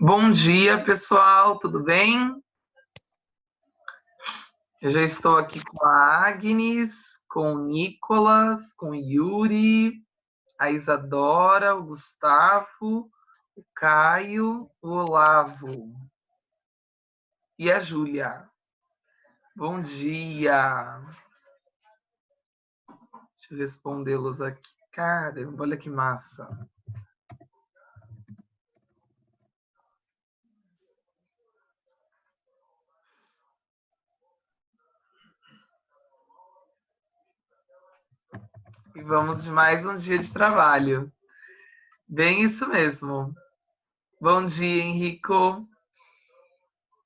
Bom dia, pessoal, tudo bem? Eu já estou aqui com a Agnes, com o Nicolas, com o Yuri, a Isadora, o Gustavo, o Caio, o Olavo e a Júlia. Bom dia! Deixa eu respondê-los aqui. Caramba, olha que massa! E vamos de mais um dia de trabalho. Bem isso mesmo. Bom dia, Henrico.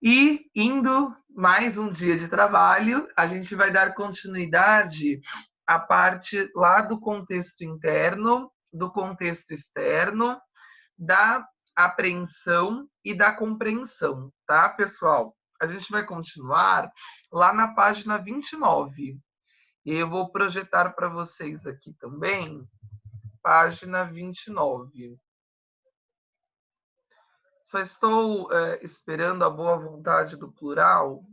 E indo mais um dia de trabalho, a gente vai dar continuidade à parte lá do contexto interno, do contexto externo, da apreensão e da compreensão, tá, pessoal? A gente vai continuar lá na página 29. E eu vou projetar para vocês aqui também, página 29. Só estou esperando a boa vontade do plural,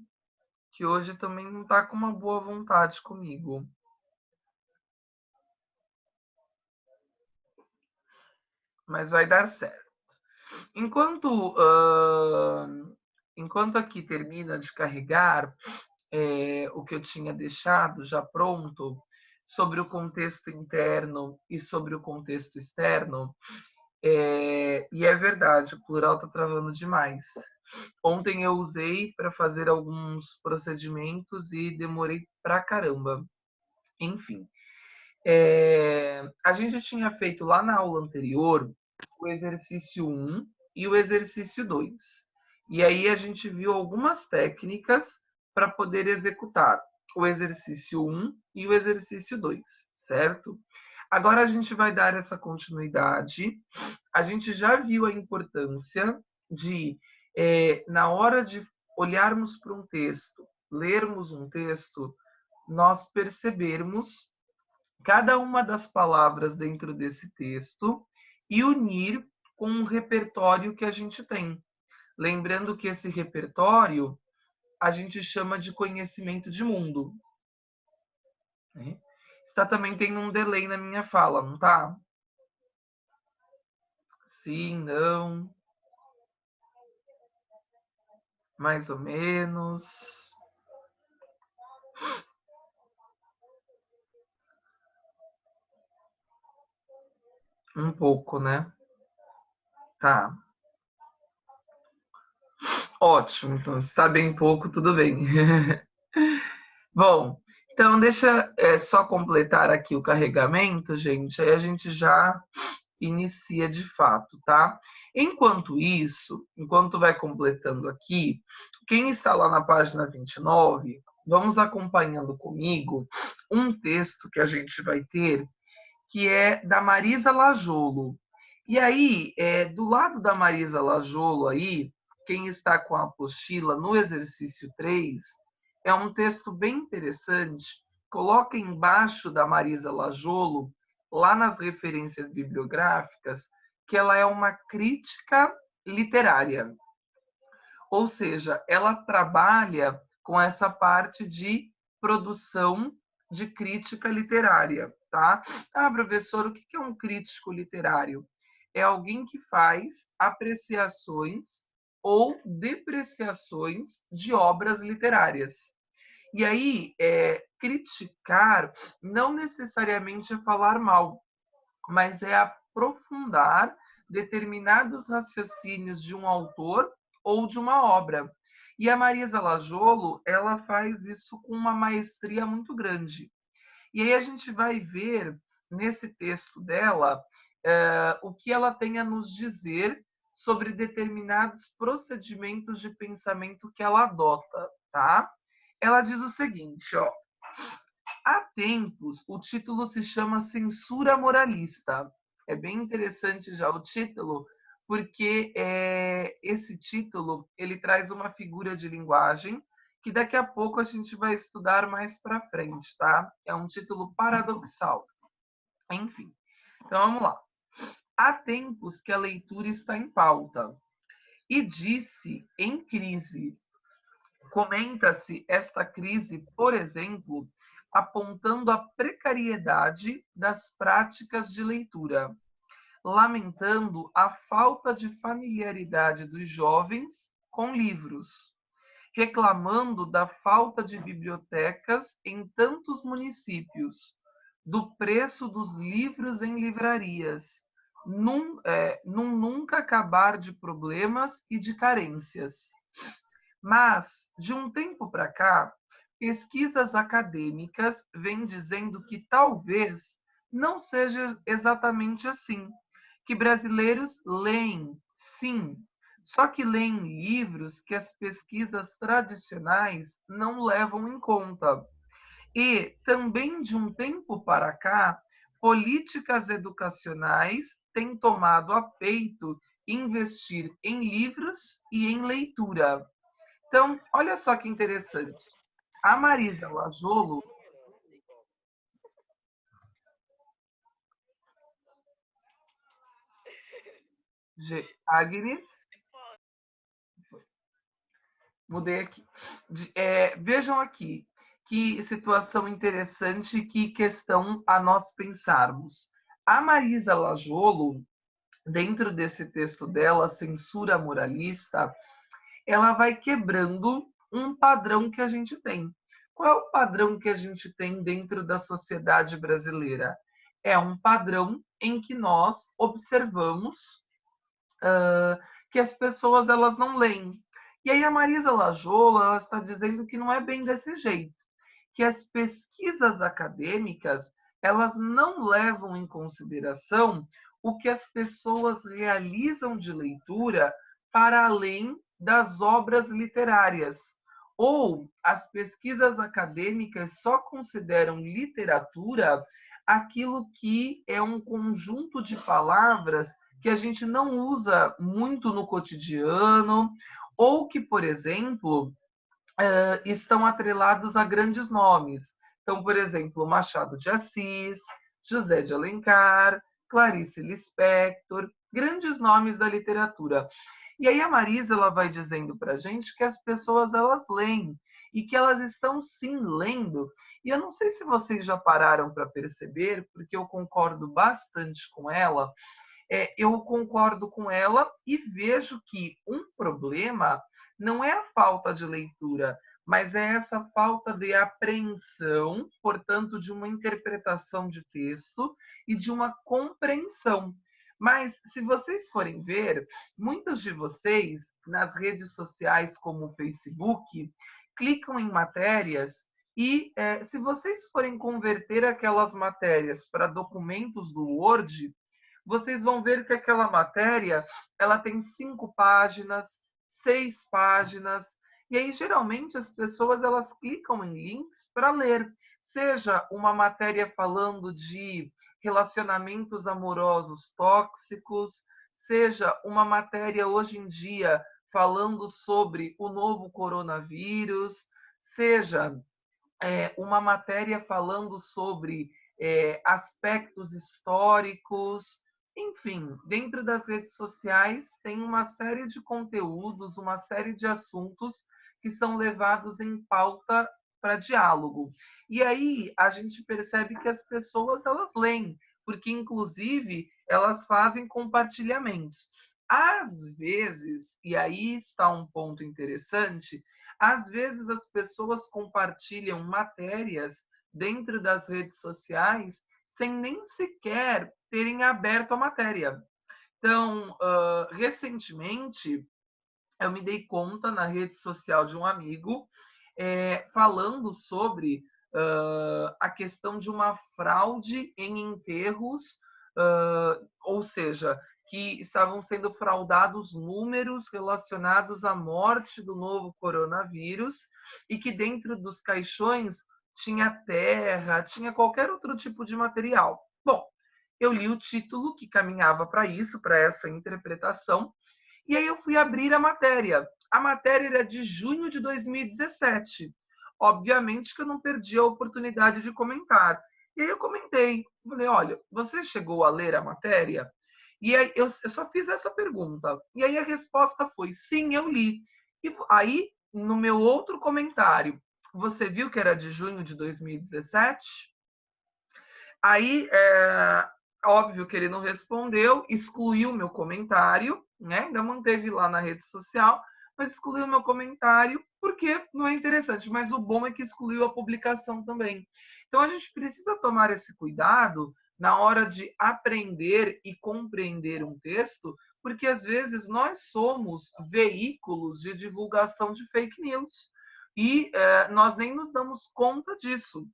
que hoje também não está com uma boa vontade comigo. Mas vai dar certo. Enquanto, enquanto aqui termina de carregar o que eu tinha deixado já pronto sobre o contexto interno e sobre o contexto externo, e é verdade, o plural está travando demais. Ontem eu usei para fazer alguns procedimentos e demorei pra caramba. Enfim, a gente tinha feito lá na aula anterior o exercício 1 e o exercício 2. E aí a gente viu algumas técnicas para poder executar o exercício 1 e o exercício 2, certo? Agora a gente vai dar essa continuidade. A gente já viu a importância de, na hora de olharmos para um texto, lermos um texto, nós percebermos cada uma das palavras dentro desse texto e unir com um repertório que a gente tem. Lembrando que esse repertório a gente chama de conhecimento de mundo. Está também tendo um delay na minha fala, não tá? Sim, não. Mais ou menos. Um pouco, né? Tá. Ótimo. Então, se está bem pouco, tudo bem. Bom, então deixa só completar aqui o carregamento, gente, aí a gente já inicia de fato, tá? Enquanto isso, enquanto vai completando aqui, quem está lá na página 29, vamos acompanhando comigo um texto que a gente vai ter, que é da Marisa Lajolo. E aí, do lado da Marisa Lajolo aí, quem está com a apostila no exercício 3, é um texto bem interessante. Coloca embaixo da Marisa Lajolo, lá nas referências bibliográficas, que ela é uma crítica literária. Ou seja, ela trabalha com essa parte de produção de crítica literária, tá? Ah, professor, o que é um crítico literário? É alguém que faz apreciações ou depreciações de obras literárias. E aí, criticar não necessariamente é falar mal, mas é aprofundar determinados raciocínios de um autor ou de uma obra. E a Marisa Lajolo, ela faz isso com uma maestria muito grande. E aí a gente vai ver nesse texto dela o que ela tem a nos dizer sobre determinados procedimentos de pensamento que ela adota, tá? Ela diz o seguinte, ó: há tempos, o título se chama Censura Moralista. É bem interessante já o título, porque esse título ele traz uma figura de linguagem que daqui a pouco a gente vai estudar mais para frente, tá? É um título paradoxal. Enfim, então vamos lá. Há tempos que a leitura está em pauta. e disse em crise. Comenta-se esta crise, por exemplo, apontando a precariedade das práticas de leitura, lamentando a falta de familiaridade dos jovens com livros, reclamando da falta de bibliotecas em tantos municípios, do preço dos livros em livrarias, num nunca acabar de problemas e de carências. Mas, de um tempo para cá, pesquisas acadêmicas vêm dizendo que talvez não seja exatamente assim, que brasileiros leem, sim, só que leem livros que as pesquisas tradicionais não levam em conta. E também de um tempo para cá, políticas educacionais têm tomado a peito investir em livros e em leitura. Então, olha só que interessante. A Marisa Lajolo, Agnes, mudei aqui. Vejam aqui que situação interessante, que questão a nós pensarmos. A Marisa Lajolo, dentro desse texto dela, Censura Moralista, ela vai quebrando um padrão que a gente tem. Qual é o padrão que a gente tem dentro da sociedade brasileira? É um padrão em que nós observamos que as pessoas elas não leem. E aí a Marisa Lajolo ela está dizendo que não é bem desse jeito, que as pesquisas acadêmicas elas não levam em consideração o que as pessoas realizam de leitura para além das obras literárias. Ou as pesquisas acadêmicas só consideram literatura aquilo que é um conjunto de palavras que a gente não usa muito no cotidiano, ou que, por exemplo, estão atrelados a grandes nomes. Então, por exemplo, Machado de Assis, José de Alencar, Clarice Lispector, grandes nomes da literatura. E aí a Marisa ela vai dizendo para a gente que as pessoas elas leem e que elas estão sim lendo. E eu não sei se vocês já pararam para perceber, porque eu concordo bastante com ela. Eu concordo com ela e vejo que um problema não é a falta de leitura, mas é essa falta de apreensão, portanto, de uma interpretação de texto e de uma compreensão. Mas, se vocês forem ver, muitos de vocês, nas redes sociais como o Facebook, clicam em matérias e, se vocês forem converter aquelas matérias para documentos do Word, vocês vão ver que aquela matéria ela tem 5 páginas, 6 páginas, e aí geralmente as pessoas elas clicam em links para ler, seja uma matéria falando de relacionamentos amorosos tóxicos, seja uma matéria hoje em dia falando sobre o novo coronavírus, seja uma matéria falando sobre aspectos históricos, enfim, dentro das redes sociais tem uma série de conteúdos, uma série de assuntos que são levados em pauta para diálogo. E aí a gente percebe que as pessoas elas leem, porque inclusive elas fazem compartilhamentos. Às vezes, e aí está um ponto interessante, às vezes as pessoas compartilham matérias dentro das redes sociais sem nem sequer terem aberto a matéria. Então, recentemente, eu me dei conta na rede social de um amigo falando sobre a questão de uma fraude em enterros, ou seja, que estavam sendo fraudados números relacionados à morte do novo coronavírus e que dentro dos caixões tinha terra, tinha qualquer outro tipo de material. Bom, eu li o título que caminhava para isso, para essa interpretação, e aí eu fui abrir a matéria. A matéria era de junho de 2017. Obviamente que eu não perdi a oportunidade de comentar. E aí eu comentei, falei, olha, você chegou a ler a matéria? E aí eu só fiz essa pergunta. E aí a resposta foi: sim, eu li. E aí, no meu outro comentário, você viu que era de junho de 2017? Aí, óbvio que ele não respondeu, excluiu meu comentário, né? Ainda manteve lá na rede social, mas excluiu meu comentário porque não é interessante. Mas o bom é que excluiu a publicação também. Então a gente precisa tomar esse cuidado na hora de aprender e compreender um texto, porque às vezes nós somos veículos de divulgação de fake news e nós nem nos damos conta disso,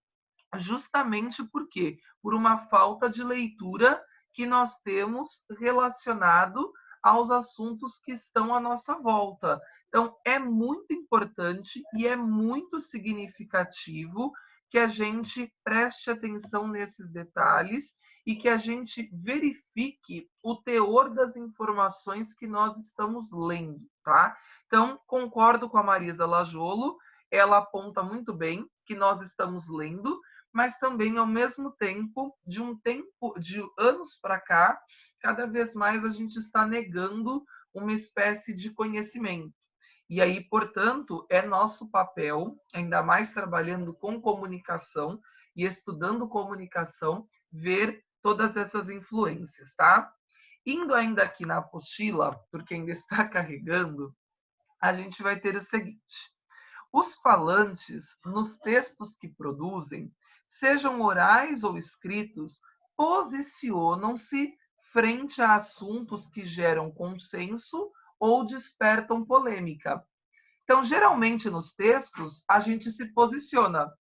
justamente porque por uma falta de leitura que nós temos relacionado aos assuntos que estão à nossa volta. Então, é muito importante e é muito significativo que a gente preste atenção nesses detalhes e que a gente verifique o teor das informações que nós estamos lendo, tá? Então, concordo com a Marisa Lajolo, ela aponta muito bem que nós estamos lendo, mas também ao mesmo tempo, de anos para cá, cada vez mais a gente está negando uma espécie de conhecimento. E aí, portanto, é nosso papel, ainda mais trabalhando com comunicação e estudando comunicação, ver todas essas influências, tá? Indo ainda aqui na apostila, porque ainda está carregando, a gente vai ter o seguinte: os falantes, nos textos que produzem, sejam orais ou escritos, posicionam-se frente a assuntos que geram consenso ou despertam polêmica. Então, geralmente nos textos, a gente se posiciona,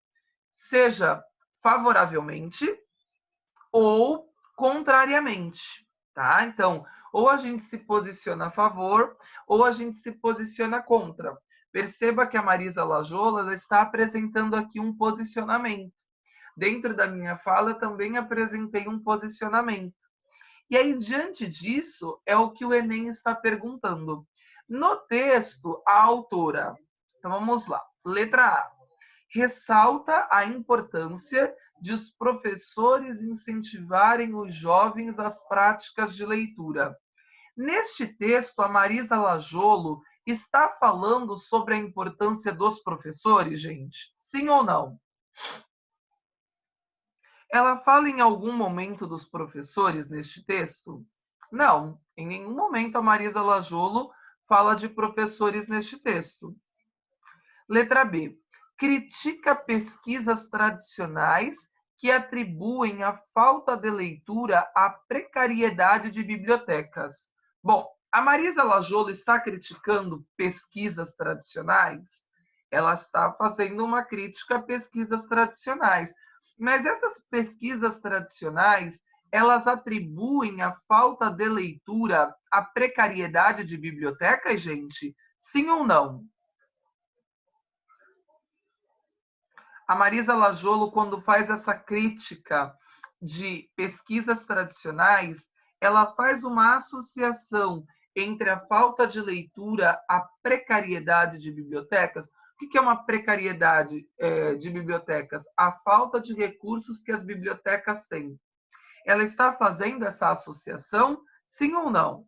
seja favoravelmente ou contrariamente, tá? Então, ou a gente se posiciona a favor ou a gente se posiciona contra. Perceba que a Marisa Lajolo ela está apresentando aqui um posicionamento. Dentro da minha fala, eu também apresentei um posicionamento. E aí, diante disso, é o que o Enem está perguntando. No texto, a autora, então vamos lá, letra A, ressalta a importância de os professores incentivarem os jovens às práticas de leitura. Neste texto, a Marisa Lajolo está falando sobre a importância dos professores, gente? Sim ou não? Ela fala em algum momento dos professores neste texto? Não, em nenhum momento a Marisa Lajolo fala de professores neste texto. Letra B. Critica pesquisas tradicionais que atribuem a falta de leitura à precariedade de bibliotecas. Bom, a Marisa Lajolo está criticando pesquisas tradicionais? Ela está fazendo uma crítica a pesquisas tradicionais. Mas essas pesquisas tradicionais, elas atribuem a falta de leitura à precariedade de bibliotecas, gente? Sim ou não? A Marisa Lajolo, quando faz essa crítica de pesquisas tradicionais, ela faz uma associação entre a falta de leitura, a precariedade de bibliotecas. O que é uma precariedade de bibliotecas? A falta de recursos que as bibliotecas têm. Ela está fazendo essa associação, sim ou não?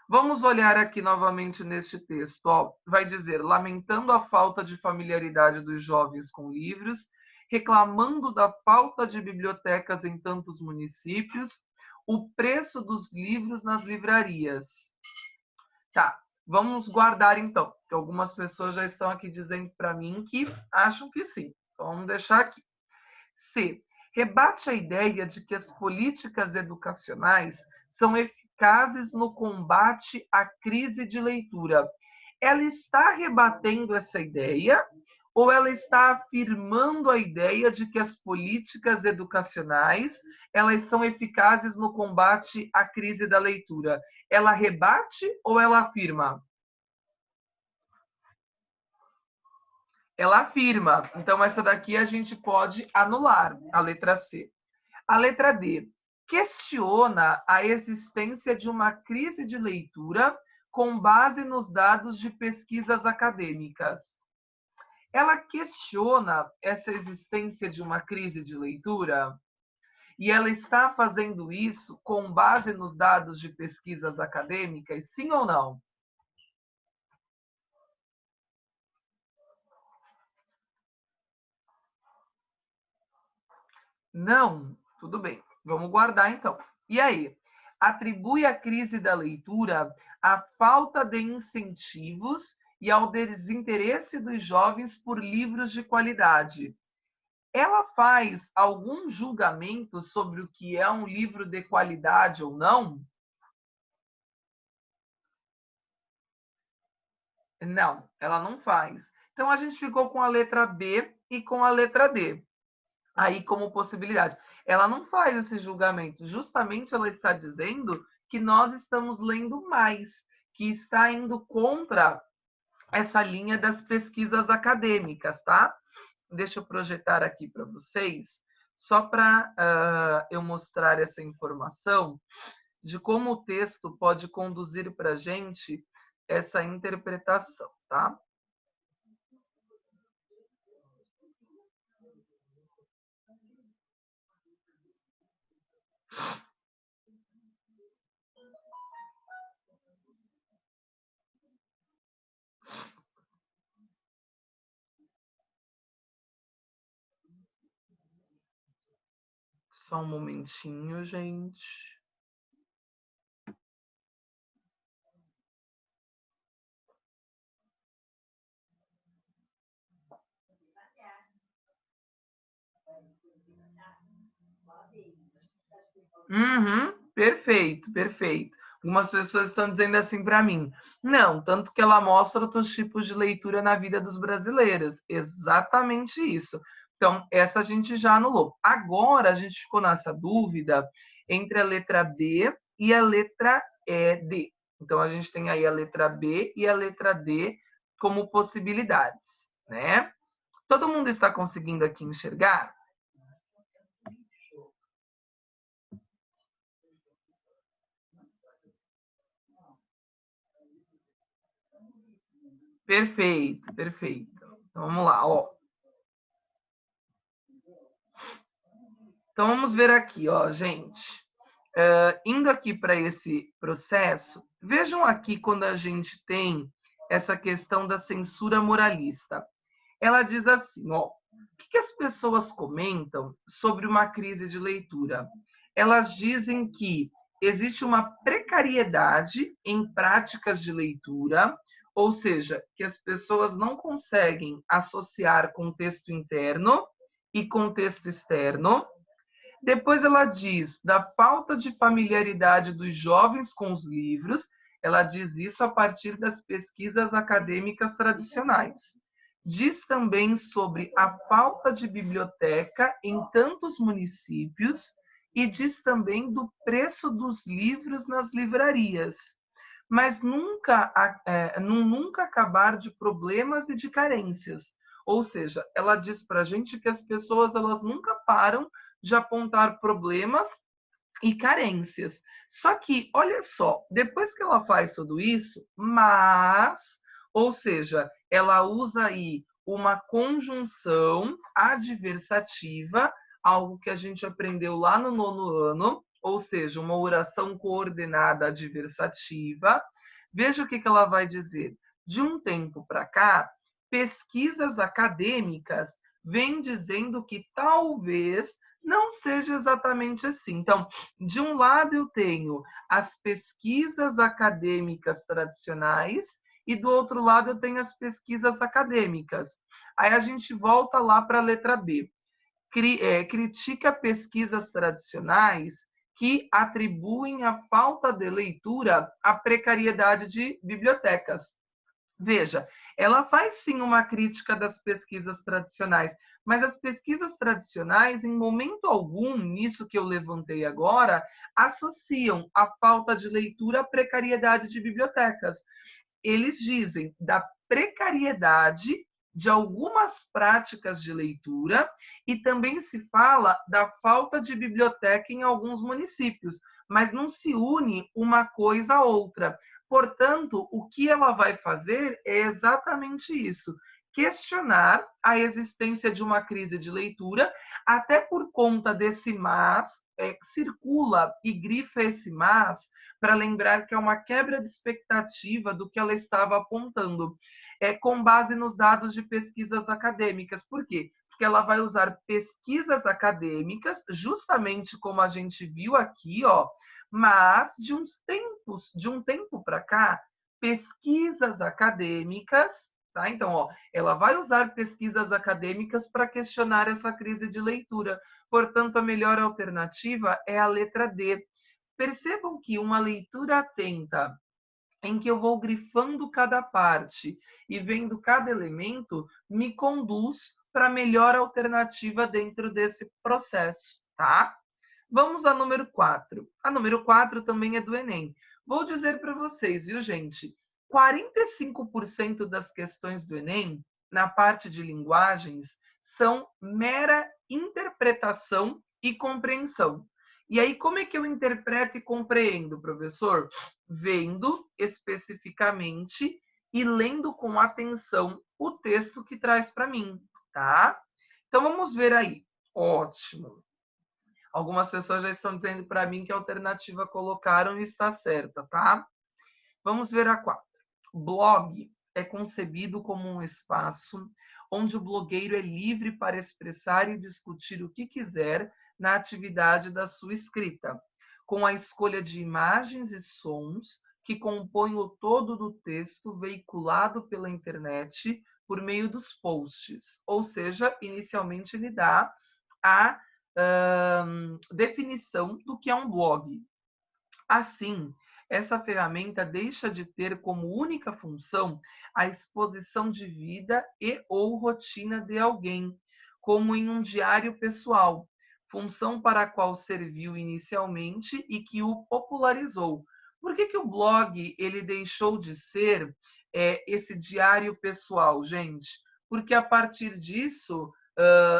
Vamos olhar aqui novamente neste texto. Ó, vai dizer: lamentando a falta de familiaridade dos jovens com livros, reclamando da falta de bibliotecas em tantos municípios, o preço dos livros nas livrarias. Tá, vamos guardar então, que algumas pessoas já estão aqui dizendo para mim que acham que sim. Então, vamos deixar aqui. C. Rebate a ideia de que as políticas educacionais são eficazes no combate à crise de leitura. Ela está rebatendo essa ideia ou ela está afirmando a ideia de que as políticas educacionais elas são eficazes no combate à crise da leitura? Ela rebate ou ela afirma? Ela afirma. Então, essa daqui a gente pode anular, a letra C. A letra D. Questiona a existência de uma crise de leitura com base nos dados de pesquisas acadêmicas. Ela questiona essa existência de uma crise de leitura? E ela está fazendo isso com base nos dados de pesquisas acadêmicas, sim ou não? Não? Tudo bem. Vamos guardar então. E aí? Atribui a crise da leitura à falta de incentivos e ao desinteresse dos jovens por livros de qualidade. Ela faz algum julgamento sobre o que é um livro de qualidade ou não? Não, ela não faz. Então a gente ficou com a letra B e com a letra D. Aí como possibilidade. Ela não faz esse julgamento. Justamente ela está dizendo que nós estamos lendo mais, que está indo contra essa linha das pesquisas acadêmicas, tá? Deixa eu projetar aqui para vocês, só para eu mostrar essa informação de como o texto pode conduzir para a gente essa interpretação, tá? Só um momentinho, gente. Uhum, perfeito, perfeito. Algumas pessoas estão dizendo assim para mim. Não, tanto que ela mostra outros tipos de leitura na vida dos brasileiros. Exatamente isso. Então, essa a gente já anulou. Agora, a gente ficou nessa dúvida entre a letra B e a letra D. Então, a gente tem aí a letra B e a letra D como possibilidades, né? Todo mundo está conseguindo aqui enxergar? Perfeito, perfeito. Então, vamos lá, ó. Então vamos ver aqui, ó, gente. Indo aqui para esse processo, vejam aqui quando a gente tem essa questão da censura moralista. Ela diz assim, ó, o que as pessoas comentam sobre uma crise de leitura? Elas dizem que existe uma precariedade em práticas de leitura, ou seja, que as pessoas não conseguem associar contexto interno e contexto externo. Depois ela diz da falta de familiaridade dos jovens com os livros, ela diz isso a partir das pesquisas acadêmicas tradicionais. Diz também sobre a falta de biblioteca em tantos municípios e diz também do preço dos livros nas livrarias. Mas nunca acabar de problemas e de carências. Ou seja, ela diz para a gente que as pessoas elas nunca param de apontar problemas e carências. Só que, olha só, depois que ela faz tudo isso, mas, ou seja, ela usa aí uma conjunção adversativa, algo que a gente aprendeu lá no nono ano, ou seja, uma oração coordenada adversativa. Veja o que ela vai dizer. De um tempo para cá, pesquisas acadêmicas vêm dizendo que talvez não seja exatamente assim. Então, de um lado eu tenho as pesquisas acadêmicas tradicionais e do outro lado eu tenho as pesquisas acadêmicas. Aí a gente volta lá para a letra B. Critica pesquisas tradicionais que atribuem a falta de leitura à precariedade de bibliotecas. Veja, ela faz sim uma crítica das pesquisas tradicionais, mas as pesquisas tradicionais, em momento algum, nisso que eu levantei agora, associam a falta de leitura à precariedade de bibliotecas. Eles dizem da precariedade de algumas práticas de leitura e também se fala da falta de biblioteca em alguns municípios, mas não se une uma coisa a outra. Portanto, o que ela vai fazer é exatamente isso: questionar a existência de uma crise de leitura, até por conta desse mas circula e grifa esse mas para lembrar que é uma quebra de expectativa do que ela estava apontando, com base nos dados de pesquisas acadêmicas. Por quê? Porque ela vai usar pesquisas acadêmicas, justamente como a gente viu aqui, ó, mas de um tempo para cá, pesquisas acadêmicas, tá? Então, ó, ela vai usar pesquisas acadêmicas para questionar essa crise de leitura. Portanto, a melhor alternativa é a letra D. Percebam que uma leitura atenta, em que eu vou grifando cada parte e vendo cada elemento, me conduz para a melhor alternativa dentro desse processo, tá? Vamos à número 4. A número 4 também é do Enem. Vou dizer para vocês, viu, gente? 45% das questões do Enem, na parte de linguagens, são mera interpretação e compreensão. E aí, como é que eu interpreto e compreendo, professor? Vendo especificamente e lendo com atenção o texto que traz para mim, tá? Então, vamos ver aí. Ótimo. Algumas pessoas já estão dizendo para mim que a alternativa colocaram e está certa, tá? Vamos ver a 4. Blog é concebido como um espaço onde o blogueiro é livre para expressar e discutir o que quiser na atividade da sua escrita, com a escolha de imagens e sons que compõem o todo do texto veiculado pela internet por meio dos posts. Ou seja, inicialmente ele dá a definição do que é um blog. Assim, essa ferramenta deixa de ter como única função a exposição de vida e ou rotina de alguém, como em um diário pessoal, função para a qual serviu inicialmente e que o popularizou. Por que o blog ele deixou de ser esse diário pessoal, gente? Porque a partir disso,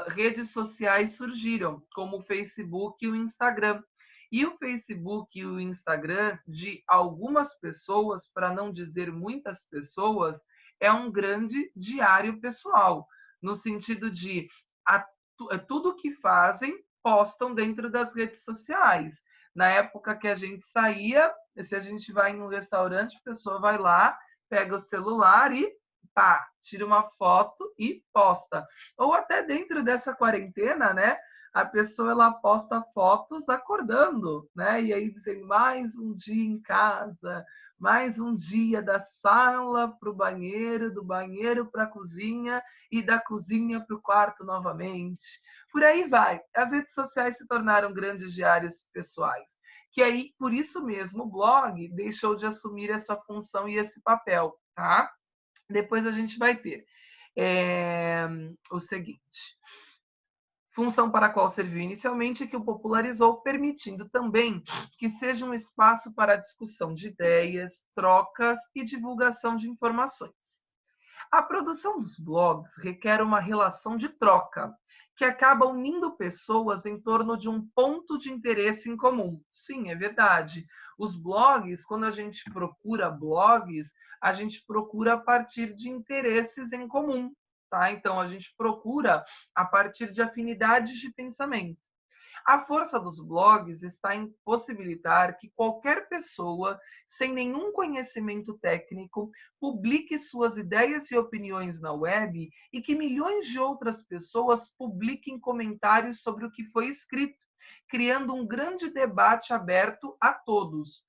redes sociais surgiram, como o Facebook e o Instagram. E o Facebook e o Instagram de algumas pessoas, para não dizer muitas pessoas, é um grande diário pessoal, no sentido de tudo que fazem postam dentro das redes sociais. Na época que a gente saía, se a gente vai em um restaurante, a pessoa vai lá, pega o celular e pá, tira uma foto e posta. Ou até dentro dessa quarentena, né? A pessoa ela posta fotos acordando, né? E aí dizem mais um dia em casa, mais um dia da sala para o banheiro, do banheiro para a cozinha e da cozinha para o quarto novamente. Por aí vai. As redes sociais se tornaram grandes diários pessoais. Que aí, por isso mesmo, o blog deixou de assumir essa função e esse papel, tá? Depois a gente vai ter o seguinte. Função para a qual serviu inicialmente e que o popularizou, permitindo também que seja um espaço para a discussão de ideias, trocas e divulgação de informações. A produção dos blogs requer uma relação de troca, que acaba unindo pessoas em torno de um ponto de interesse em comum. Sim, é verdade. Os blogs, quando a gente procura blogs, a gente procura a partir de interesses em comum, tá? Então a gente procura a partir de afinidades de pensamento. A força dos blogs está em possibilitar que qualquer pessoa, sem nenhum conhecimento técnico, publique suas ideias e opiniões na web e que milhões de outras pessoas publiquem comentários sobre o que foi escrito, criando um grande debate aberto a todos.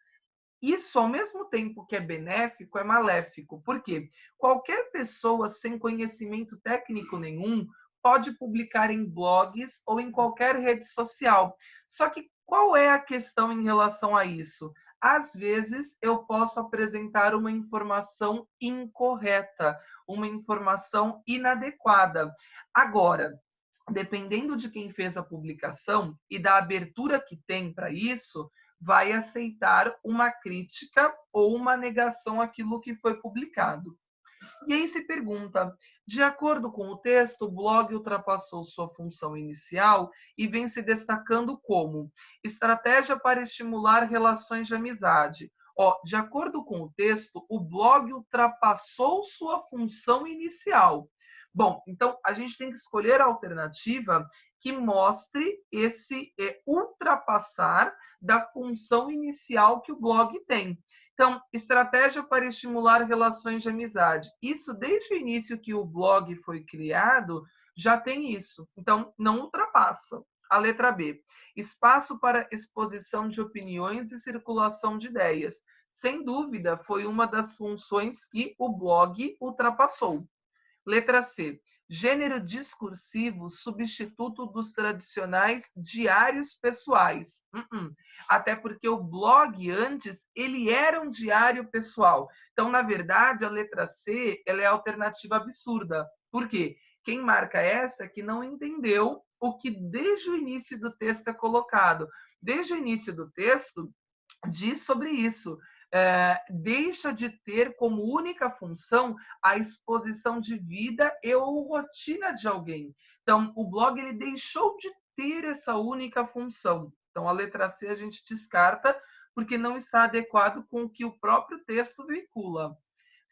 Isso, ao mesmo tempo que é benéfico, é maléfico. Por quê? Qualquer pessoa sem conhecimento técnico nenhum pode publicar em blogs ou em qualquer rede social. Só que qual é a questão em relação a isso? Às vezes eu posso apresentar uma informação incorreta, uma informação inadequada. Agora, dependendo de quem fez a publicação e da abertura que tem para isso, vai aceitar uma crítica ou uma negação àquilo que foi publicado. E aí se pergunta, de acordo com o texto, o blog ultrapassou sua função inicial e vem se destacando como estratégia para estimular relações de amizade. Ó, de acordo com o texto, o blog ultrapassou sua função inicial. Bom, então a gente tem que escolher a alternativa que mostre esse ultrapassar da função inicial que o blog tem. Então, estratégia para estimular relações de amizade. Isso, desde o início que o blog foi criado, já tem isso. Então, não ultrapassa. A letra B. Espaço para exposição de opiniões e circulação de ideias. Sem dúvida, foi uma das funções que o blog ultrapassou. Letra C. Gênero discursivo substituto dos tradicionais diários pessoais. Até porque o blog antes ele era um diário pessoal. Então, na verdade, a letra C ela é a alternativa absurda. Por quê? Quem marca essa é que não entendeu o que desde o início do texto é colocado. Desde o início do texto diz sobre isso. Deixa de ter como única função a exposição de vida e ou rotina de alguém. Então, o blog ele deixou de ter essa única função. Então, a letra C a gente descarta porque não está adequado com o que o próprio texto veicula.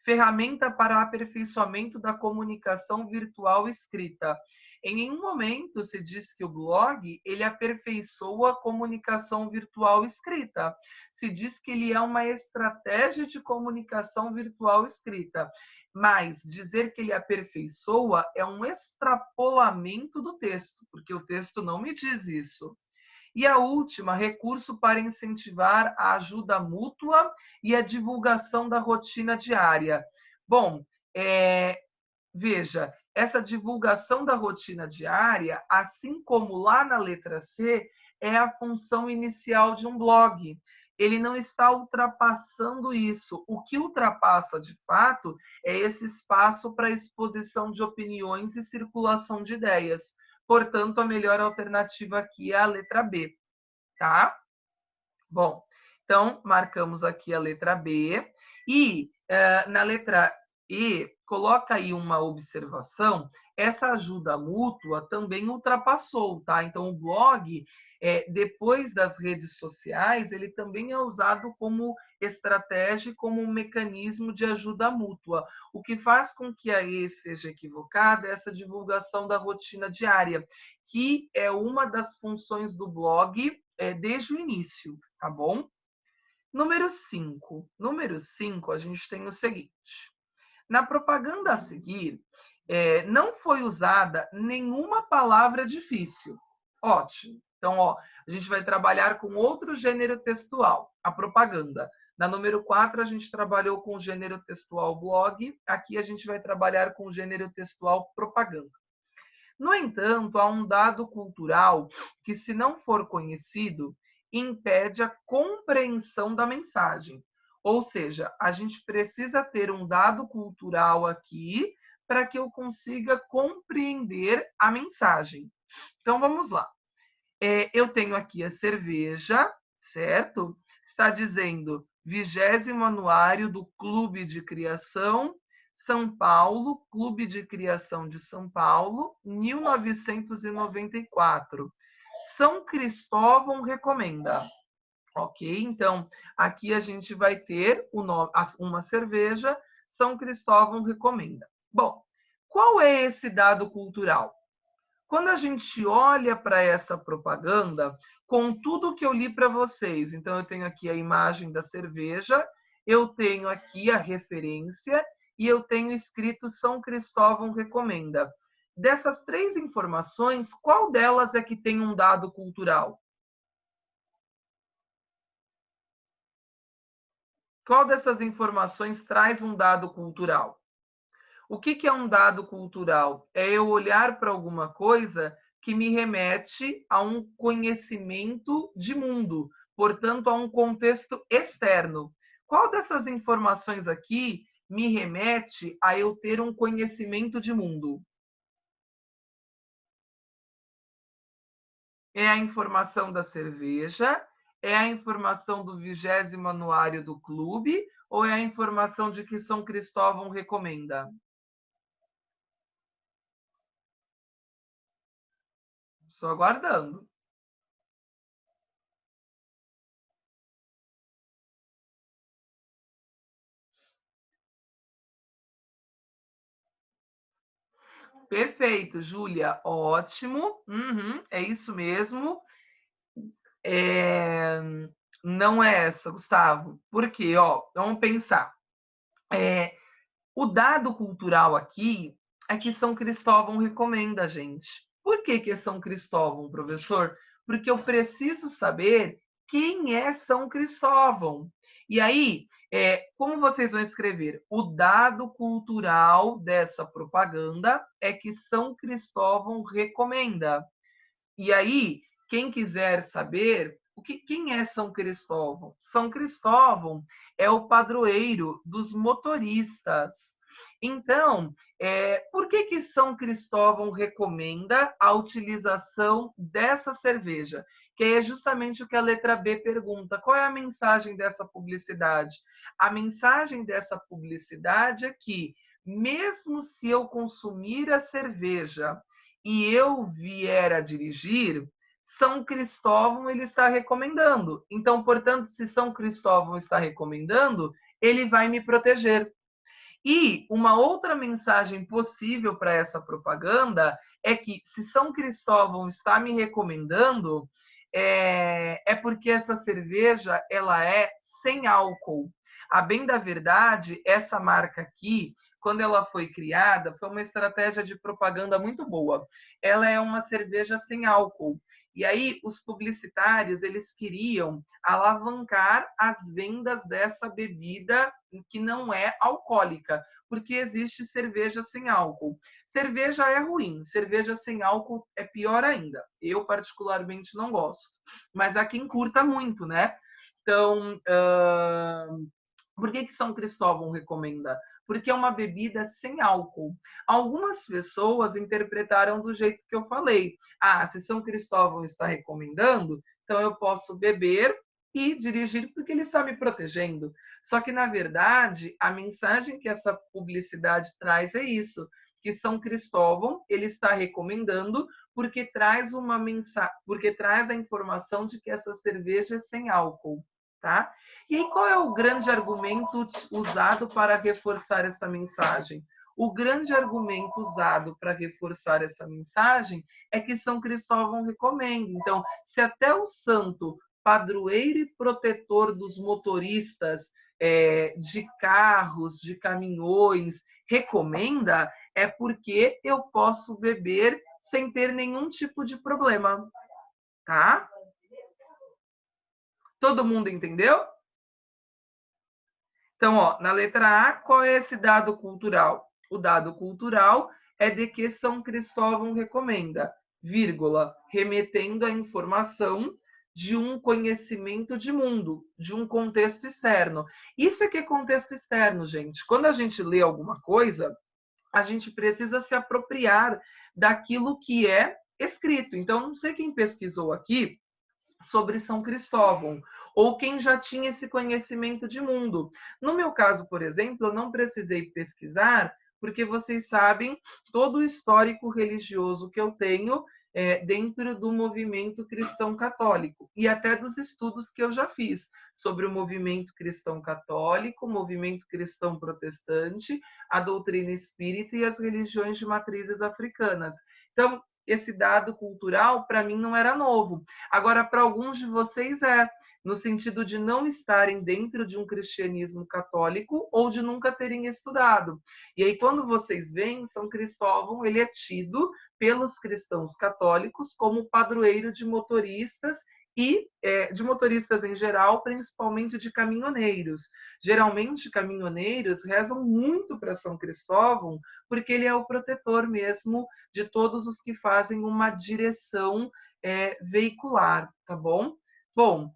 Ferramenta para aperfeiçoamento da comunicação virtual escrita. Em nenhum momento se diz que o blog ele aperfeiçoa a comunicação virtual escrita. Se diz que ele é uma estratégia de comunicação virtual escrita. Mas dizer que ele aperfeiçoa é um extrapolamento do texto, porque o texto não me diz isso. E a última, recurso para incentivar a ajuda mútua e a divulgação da rotina diária. Bom, veja, essa divulgação da rotina diária, assim como lá na letra C, é a função inicial de um blog. Ele não está ultrapassando isso. O que ultrapassa, de fato, é esse espaço para exposição de opiniões e circulação de ideias. Portanto, a melhor alternativa aqui é a letra B, tá? Bom, então marcamos aqui a letra B e na letra E coloca aí uma observação. Essa ajuda mútua também ultrapassou, tá? Então o blog, depois das redes sociais, ele também é usado como estratégia, como um mecanismo de ajuda mútua. O que faz com que a E seja equivocada é essa divulgação da rotina diária, que é uma das funções do blog desde o início, tá bom? Número 5. Número 5, a gente tem o seguinte. Na propaganda a seguir, não foi usada nenhuma palavra difícil. Ótimo. Então, a gente vai trabalhar com outro gênero textual, a propaganda. Na número 4, a gente trabalhou com o gênero textual blog. Aqui a gente vai trabalhar com o gênero textual propaganda. No entanto, há um dado cultural que, se não for conhecido, impede a compreensão da mensagem. Ou seja, a gente precisa ter um dado cultural aqui para que eu consiga compreender a mensagem. Então, vamos lá. Eu tenho aqui a cerveja, certo? Está dizendo 20º anuário do Clube de Criação São Paulo, Clube de Criação de São Paulo, 1994. São Cristóvão recomenda. Ok? Então, aqui a gente vai ter uma cerveja, São Cristóvão recomenda. Bom, qual é esse dado cultural? Quando a gente olha para essa propaganda, com tudo que eu li para vocês, então eu tenho aqui a imagem da cerveja, eu tenho aqui a referência e eu tenho escrito São Cristóvão recomenda. Dessas três informações, qual delas é que tem um dado cultural? Qual dessas informações traz um dado cultural? O que é um dado cultural? É eu olhar para alguma coisa que me remete a um conhecimento de mundo, portanto, a um contexto externo. Qual dessas informações aqui me remete a eu ter um conhecimento de mundo? É a informação da cerveja? É a informação do 20º anuário do clube? Ou é a informação de que São Cristóvão recomenda? Estou aguardando. Perfeito, Júlia, ótimo. Uhum, é isso mesmo. É, não é essa, Gustavo. Por quê? Ó, vamos pensar. É, o dado cultural aqui é que São Cristóvão recomenda a gente. Por que, que é São Cristóvão, professor? Porque eu preciso saber quem é São Cristóvão. E aí, como vocês vão escrever? O dado cultural dessa propaganda é que São Cristóvão recomenda. E aí, quem quiser saber quem é São Cristóvão? São Cristóvão é o padroeiro dos motoristas. Então, por que São Cristóvão recomenda a utilização dessa cerveja? Que é justamente o que a letra B pergunta. Qual é a mensagem dessa publicidade? A mensagem dessa publicidade é que, mesmo se eu consumir a cerveja e eu vier a dirigir, São Cristóvão ele está recomendando. Então, portanto, se São Cristóvão está recomendando, ele vai me proteger. E uma outra mensagem possível para essa propaganda é que se São Cristóvão está me recomendando, porque essa cerveja ela é sem álcool. A bem da verdade, essa marca aqui, quando ela foi criada, foi uma estratégia de propaganda muito boa. Ela é uma cerveja sem álcool. E aí os publicitários, eles queriam alavancar as vendas dessa bebida que não é alcoólica, porque existe cerveja sem álcool. Cerveja é ruim, cerveja sem álcool é pior ainda. Eu particularmente não gosto, mas há quem curta muito, né? Então, por que São Cristóvão recomenda? Porque é uma bebida sem álcool. Algumas pessoas interpretaram do jeito que eu falei. Ah, se São Cristóvão está recomendando, então eu posso beber e dirigir porque ele está me protegendo. Só que, na verdade, a mensagem que essa publicidade traz é isso, que São Cristóvão ele está recomendando porque traz uma mensagem, porque traz a informação de que essa cerveja é sem álcool, tá? E aí, qual é o grande argumento usado para reforçar essa mensagem? O grande argumento usado para reforçar essa mensagem é que São Cristóvão recomenda. Então, se até o santo padroeiro e protetor dos motoristas de carros, de caminhões, recomenda, é porque eu posso beber sem ter nenhum tipo de problema, tá? Todo mundo entendeu? Então, ó, na letra A, qual é esse dado cultural? O dado cultural é de que São Cristóvão recomenda, vírgula, remetendo a informação de um conhecimento de mundo, de um contexto externo. Isso é que é contexto externo, gente. Quando a gente lê alguma coisa, a gente precisa se apropriar daquilo que é escrito. Então, não sei quem pesquisou aqui, sobre São Cristóvão, ou quem já tinha esse conhecimento de mundo. No meu caso, por exemplo, eu não precisei pesquisar, porque vocês sabem todo o histórico religioso que eu tenho dentro do movimento cristão católico e até dos estudos que eu já fiz sobre o movimento cristão católico, o movimento cristão protestante, a doutrina espírita e as religiões de matrizes africanas. Então, esse dado cultural, para mim, não era novo. Agora, para alguns de vocês no sentido de não estarem dentro de um cristianismo católico ou de nunca terem estudado. E aí, quando vocês veem, São Cristóvão, ele é tido pelos cristãos católicos como padroeiro de motoristas e de motoristas em geral, principalmente de caminhoneiros. Geralmente, caminhoneiros rezam muito para São Cristóvão, porque ele é o protetor mesmo de todos os que fazem uma direção veicular, tá bom? Bom,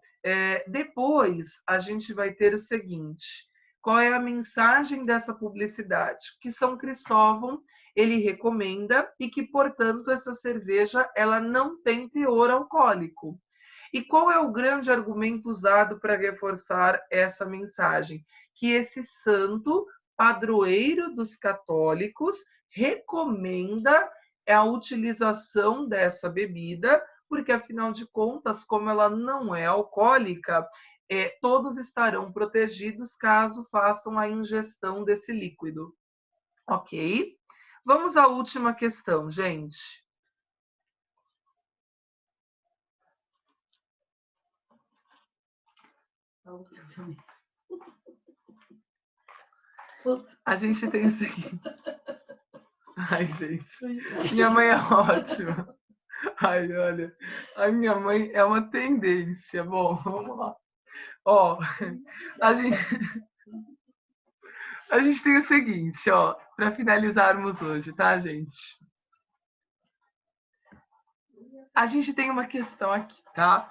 depois a gente vai ter o seguinte: qual é a mensagem dessa publicidade? Que São Cristóvão ele recomenda e que, portanto, essa cerveja ela não tem teor alcoólico. E qual é o grande argumento usado para reforçar essa mensagem? Que esse santo, padroeiro dos católicos, recomenda a utilização dessa bebida, porque, afinal de contas, como ela não é alcoólica, todos estarão protegidos caso façam a ingestão desse líquido. Ok? Vamos à última questão, gente. A gente tem o seguinte. Ai, gente. Minha mãe é ótima. Ai, olha. A minha mãe é uma tendência. Bom, vamos lá. Ó, a gente, a gente tem o seguinte, ó, para finalizarmos hoje, tá, gente? A gente tem uma questão aqui, tá?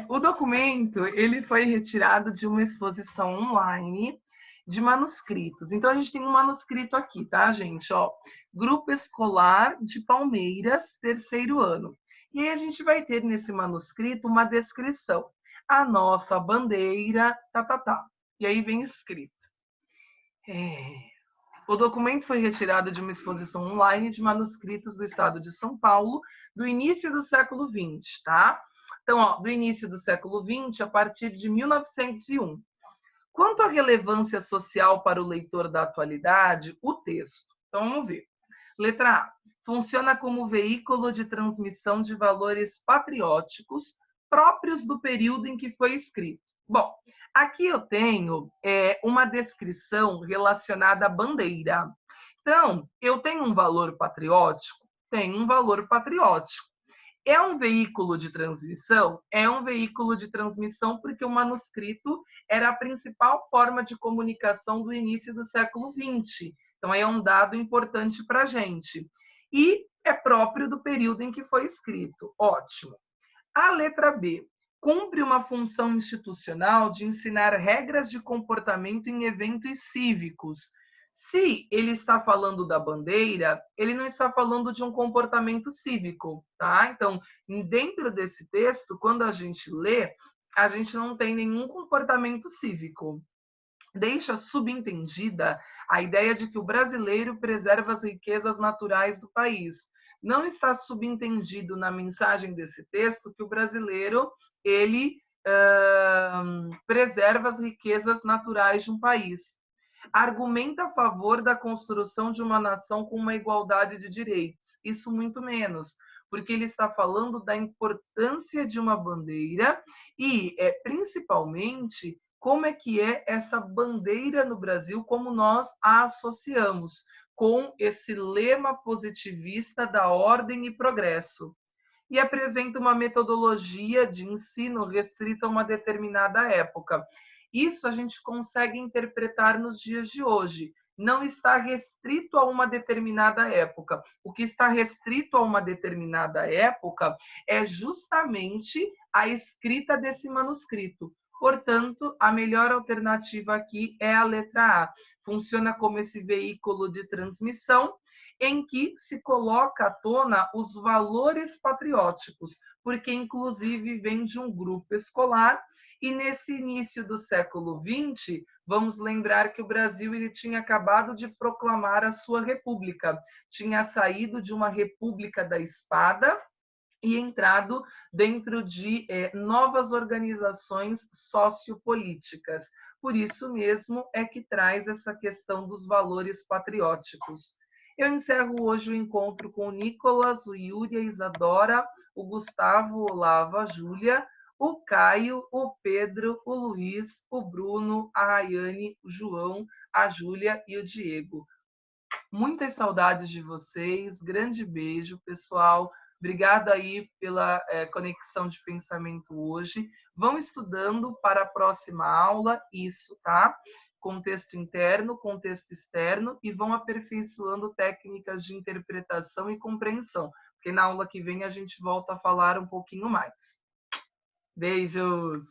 O documento ele foi retirado de uma exposição online de manuscritos. Então a gente tem um manuscrito aqui, tá, gente? Ó, Grupo Escolar de Palmeiras, terceiro ano. E aí a gente vai ter nesse manuscrito uma descrição. A nossa bandeira, tá, tá, tá. E aí vem escrito. O documento foi retirado de uma exposição online de manuscritos do estado de São Paulo, do início do século XX, tá? Então, ó, do início do século XX, a partir de 1901. Quanto à relevância social para o leitor da atualidade, o texto. Então, vamos ver. Letra A. Funciona como veículo de transmissão de valores patrióticos próprios do período em que foi escrito. Bom, aqui eu tenho uma descrição relacionada à bandeira. Então, eu tenho um valor patriótico? Tem um valor patriótico. É um veículo de transmissão? É um veículo de transmissão porque o manuscrito era a principal forma de comunicação do início do século XX. Então, é um dado importante para a gente. E é próprio do período em que foi escrito. Ótimo. A letra B. Cumpre uma função institucional de ensinar regras de comportamento em eventos cívicos. Se ele está falando da bandeira, ele não está falando de um comportamento cívico, tá? Então, dentro desse texto, quando a gente lê, a gente não tem nenhum comportamento cívico. Deixa subentendida a ideia de que o brasileiro preserva as riquezas naturais do país. Não está subentendido na mensagem desse texto que o brasileiro ele preserva as riquezas naturais de um país. Argumenta a favor da construção de uma nação com uma igualdade de direitos. Isso muito menos, porque ele está falando da importância de uma bandeira e, principalmente, como é que é essa bandeira no Brasil, como nós a associamos com esse lema positivista da ordem e progresso. E apresenta uma metodologia de ensino restrita a uma determinada época. Isso a gente consegue interpretar nos dias de hoje. Não está restrito a uma determinada época. O que está restrito a uma determinada época é justamente a escrita desse manuscrito. Portanto, a melhor alternativa aqui é a letra A. Funciona como esse veículo de transmissão em que se coloca à tona os valores patrióticos, porque inclusive vem de um grupo escolar e nesse início do século XX, vamos lembrar que o Brasil ele tinha acabado de proclamar a sua república, tinha saído de uma república da espada e entrado dentro de novas organizações sociopolíticas. Por isso mesmo é que traz essa questão dos valores patrióticos. Eu encerro hoje o encontro com o Nicolas, o Yuri, a Isadora, o Gustavo, o Olavo, a Júlia, o Caio, o Pedro, o Luiz, o Bruno, a Rayane, o João, a Júlia e o Diego. Muitas saudades de vocês, grande beijo, pessoal. Obrigada aí pela conexão de pensamento hoje. Vão estudando para a próxima aula isso, tá? Contexto interno, contexto externo e vão aperfeiçoando técnicas de interpretação e compreensão, porque na aula que vem a gente volta a falar um pouquinho mais. Beijos!